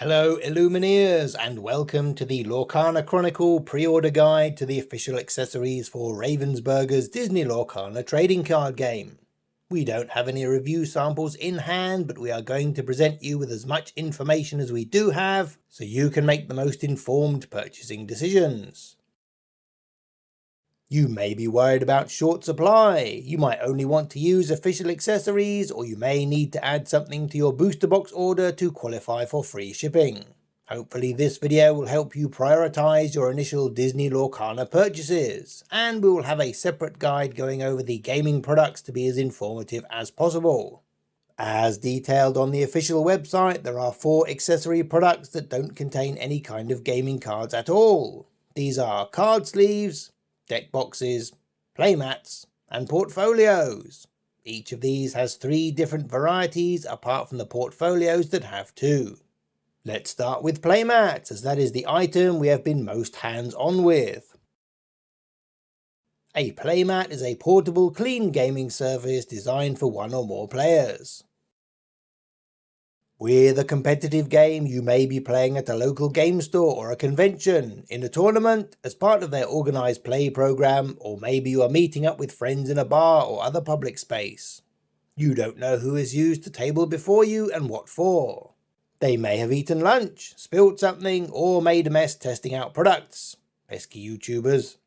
Hello Illumineers, and welcome to the Lorcana Chronicle pre-order guide to the official accessories for Ravensburger's Disney Lorcana trading card game. We don't have any review samples in hand, but we are going to present you with as much information as we do have, so you can make the most informed purchasing decisions. You may be worried about short supply, you might only want to use official accessories, or you may need to add something to your booster box order to qualify for free shipping. Hopefully this video will help you prioritize your initial Disney Lorcana purchases, and we will have a separate guide going over the gaming products to be as informative as possible. As detailed on the official website, there are 4 accessory products that don't contain any kind of gaming cards at all. These are card sleeves, deck boxes, playmats, and portfolios. Each of these has 3 different varieties apart from the portfolios that have 2. Let's start with playmats, as that is the item we have been most hands-on with. A playmat is a portable, clean gaming surface designed for 1 or more players. With a competitive game, you may be playing at a local game store or a convention, in a tournament, as part of their organised play program, or maybe you are meeting up with friends in a bar or other public space. You don't know who has used the table before you and what for. They may have eaten lunch, spilled something, or made a mess testing out products. Pesky YouTubers.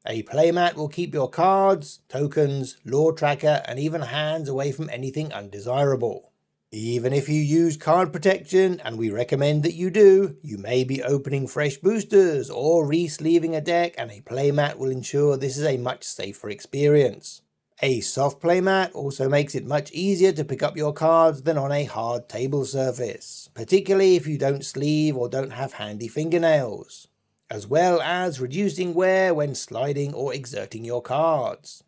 A playmat will keep your cards, tokens, lore tracker, and even hands away from anything undesirable. Even if you use card protection, and we recommend that you do, you may be opening fresh boosters or re-sleeving a deck, and a playmat will ensure this is a much safer experience. A soft playmat also makes it much easier to pick up your cards than on a hard table surface, particularly if you don't sleeve or don't have handy fingernails, as well as reducing wear when sliding or exerting your cards.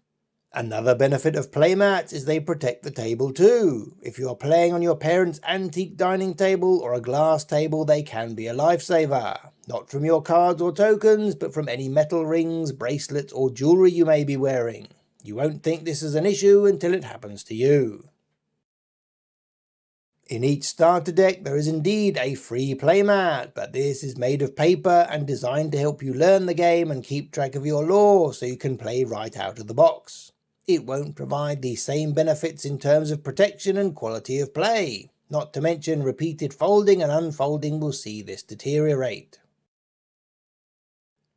Another benefit of playmats is they protect the table too. If you are playing on your parents' antique dining table or a glass table, they can be a lifesaver. Not from your cards or tokens, but from any metal rings, bracelets, or jewellery you may be wearing. You won't think this is an issue until it happens to you. In each starter deck there is indeed a free playmat, but this is made of paper and designed to help you learn the game and keep track of your lore so you can play right out of the box. It won't provide the same benefits in terms of protection and quality of play. Not to mention repeated folding and unfolding will see this deteriorate.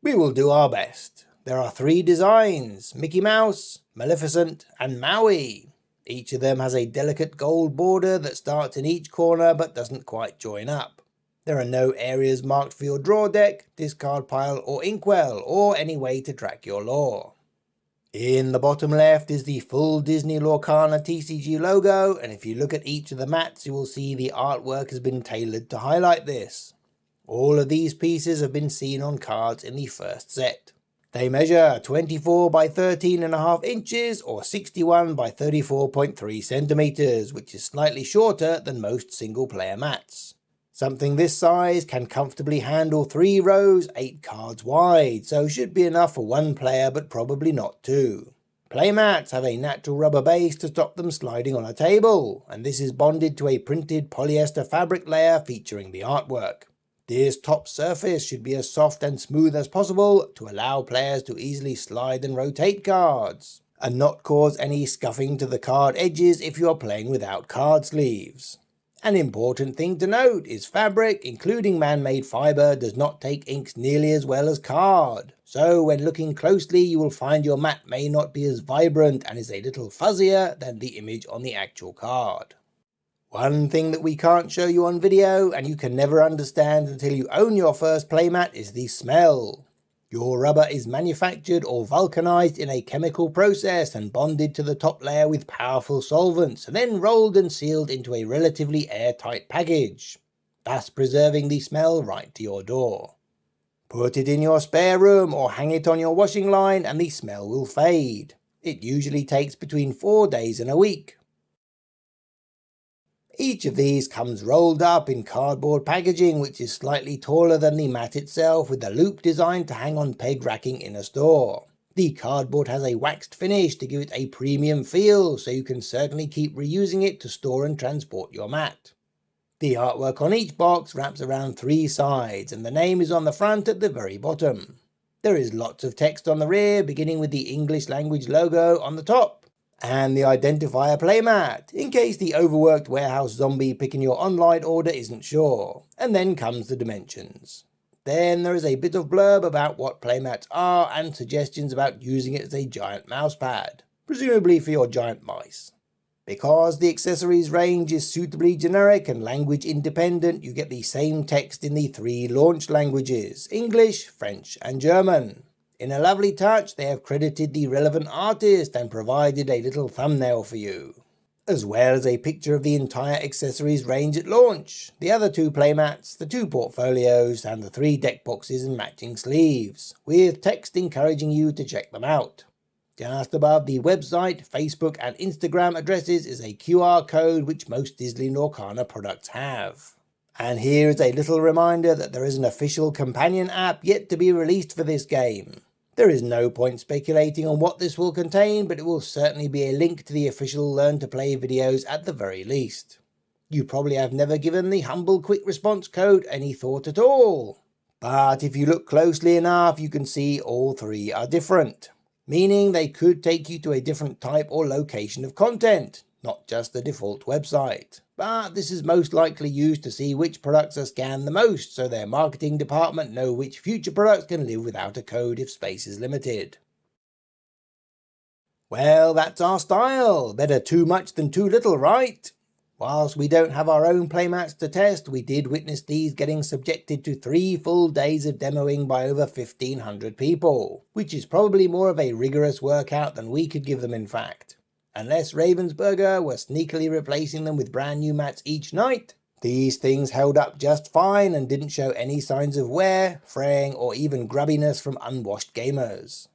We will do our best. There are 3 designs: Mickey Mouse, Maleficent, and Maui. Each of them has a delicate gold border that starts in each corner but doesn't quite join up. There are no areas marked for your draw deck, discard pile, or inkwell, or any way to track your lore. In the bottom left is the full Disney Lorcana TCG logo, and if you look at each of the mats you will see the artwork has been tailored to highlight this. All of these pieces have been seen on cards in the first set. They measure 24 by 13.5 inches or 61 by 34.3 centimeters, which is slightly shorter than most single player mats. Something this size can comfortably handle 3 rows 8 cards wide, so should be enough for 1 player but probably not 2. Playmats have a natural rubber base to stop them sliding on a table, and this is bonded to a printed polyester fabric layer featuring the artwork. This top surface should be as soft and smooth as possible to allow players to easily slide and rotate cards, and not cause any scuffing to the card edges if you are playing without card sleeves. An important thing to note is fabric, including man-made fibre, does not take inks nearly as well as card, so when looking closely you will find your mat may not be as vibrant and is a little fuzzier than the image on the actual card. One thing that we can't show you on video, and you can never understand until you own your first playmat, is the smell. Your rubber is manufactured or vulcanized in a chemical process and bonded to the top layer with powerful solvents, and then rolled and sealed into a relatively airtight package, thus preserving the smell right to your door. Put it in your spare room or hang it on your washing line and the smell will fade. It usually takes between 4 days and a week. Each of these comes rolled up in cardboard packaging, which is slightly taller than the mat itself, with a loop designed to hang on peg racking in a store. The cardboard has a waxed finish to give it a premium feel, so you can certainly keep reusing it to store and transport your mat. The artwork on each box wraps around 3 sides, and the name is on the front at the very bottom. There is lots of text on the rear, beginning with the English language logo on the top, and the identifier Playmat, in case the overworked warehouse zombie picking your online order isn't sure. And then comes the dimensions. Then there is a bit of blurb about what Playmats are and suggestions about using it as a giant mousepad, presumably for your giant mice. Because the accessories range is suitably generic and language independent, you get the same text in the 3 launch languages, English, French and German. In a lovely touch, they have credited the relevant artist and provided a little thumbnail for you, as well as a picture of the entire accessories range at launch, the other 2 playmats, the 2 portfolios and the 3 deck boxes and matching sleeves, with text encouraging you to check them out. Just above the website, Facebook and Instagram addresses is a QR code which most Disney Lorcana products have. And here is a little reminder that there is an official companion app yet to be released for this game. There is no point speculating on what this will contain, but it will certainly be a link to the official Learn to Play videos at the very least. You probably have never given the humble quick response code any thought at all. But if you look closely enough, you can see all 3 are different, meaning they could take you to a different type or location of content, not just the default website. But this is most likely used to see which products are scanned the most, so their marketing department know which future products can live without a code if space is limited. Well, that's our style. Better too much than too little, right? Whilst we don't have our own playmats to test, we did witness these getting subjected to 3 full days of demoing by over 1,500 people, which is probably more of a rigorous workout than we could give them in fact. Unless Ravensburger were sneakily replacing them with brand new mats each night, these things held up just fine and didn't show any signs of wear, fraying or even grubbiness from unwashed gamers.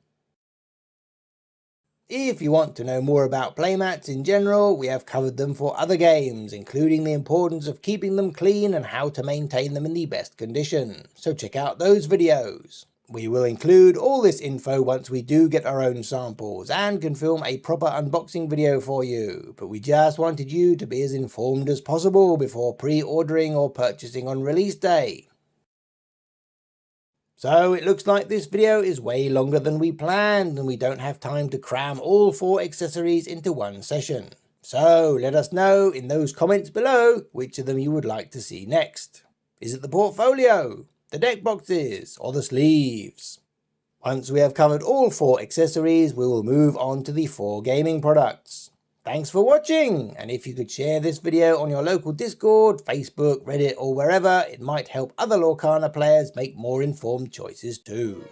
If you want to know more about playmats in general, we have covered them for other games, including the importance of keeping them clean and how to maintain them in the best condition, so check out those videos. We will include all this info once we do get our own samples and can film a proper unboxing video for you, but we just wanted you to be as informed as possible before pre-ordering or purchasing on release day. So it looks like this video is way longer than we planned and we don't have time to cram all 4 accessories into one session. So let us know in those comments below which of them you would like to see next. Is it the portfolio, the deck boxes, or the sleeves? Once we have covered all 4 accessories, we will move on to the 4 gaming products. Thanks for watching, and if you could share this video on your local Discord, Facebook, Reddit or wherever, it might help other Lorcana players make more informed choices too.